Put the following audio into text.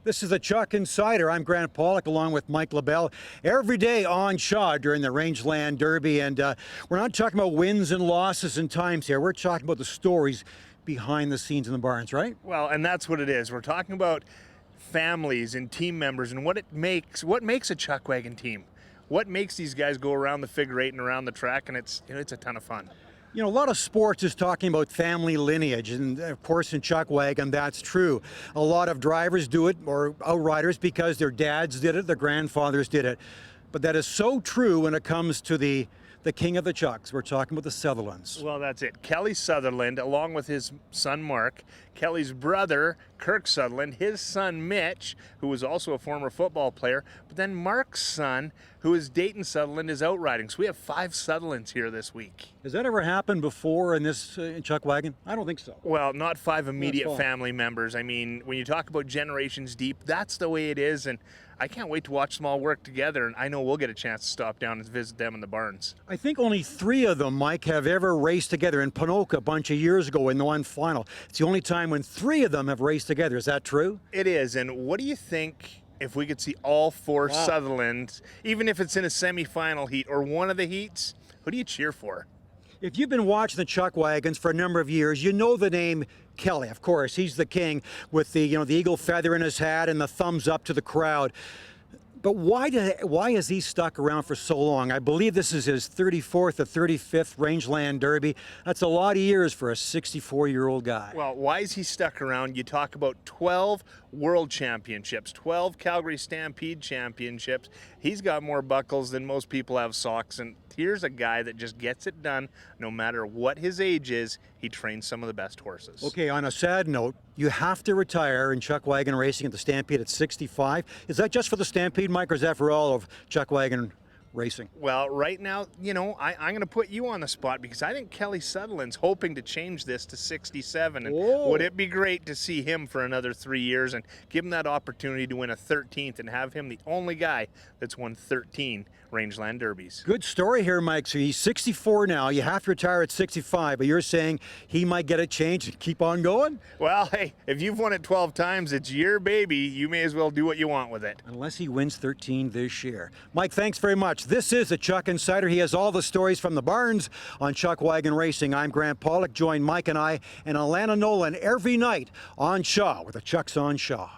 This is the Chuck Insider. I'm Grant Pollock along with Mike Labelle every day on Shaw during the Rangeland Derby. And we're not talking about wins and losses and times here. We're talking about the stories behind the scenes in the barns, right? Well, and that's what it is. We're talking about families and team members and what makes a chuck wagon team. What makes these guys go around the figure eight and around the track, and it's a ton of fun. You know, a lot of sports is talking about family lineage, and of course in chuck wagon that's true. A lot of drivers do it, or outriders, because their dads did it, their grandfathers did it. But that is so true when it comes to the king of the chucks. We're talking about the Sutherlands. Well, that's it. Kelly Sutherland, along with his son Mark, Kelly's brother Kirk Sutherland, his son Mitch, who was also a former football player, but then Mark's son, who is Dayton Sutherland, is outriding. So we have 5 Sutherlands here this week. Has that ever happened before in this chuck wagon? I don't think so. Well, not 5 immediate family members. I mean, when you talk about generations deep, that's the way it is, and I can't wait to watch them all work together, and I know we'll get a chance to stop down and visit them in the barns. I think only 3 of them, Mike, have ever raced together in Ponoka a bunch of years ago in the one final. It's the only time when 3 of them have raced together. Is that true? It is, and what do you think if we could see all 4 Sutherlands, even if it's in a semifinal heat or one of the heats? Who do you cheer for? If you've been watching the chuck wagons for a number of years, you know the name Kelly. Of course, he's the king with the the eagle feather in his hat and the thumbs up to the crowd. But why has he stuck around for so long? I believe this is his 34th or 35th Rangeland Derby. That's a lot of years for a 64-year-old guy. Well, why is he stuck around? You talk about 12 World Championships, 12 Calgary Stampede Championships. He's got more buckles than most people have socks, and here's a guy that just gets it done no matter what his age is. He trains some of the best horses. Okay, on a sad note, you have to retire in chuck wagon racing at the Stampede at 65. Is that just for the Stampede, Mike, or is that for all of chuck wagon racing? Well, right now, I'm going to put you on the spot because I think Kelly Sutherland's hoping to change this to 67. And would it be great to see him for another 3 years and give him that opportunity to win a 13th and have him the only guy that's won 13 Rangeland Derbies? Good story here, Mike. So he's 64 now. You have to retire at 65, but you're saying he might get a change and keep on going? Well, hey, if you've won it 12 times, it's your baby. You may as well do what you want with it. Unless he wins 13 this year. Mike, thanks very much. This is the Chuck Insider. He has all the stories from the barns on chuck wagon racing. I'm Grant Pollock. Join Mike and I and Alana Nolan every night on Shaw with the Chucks on Shaw.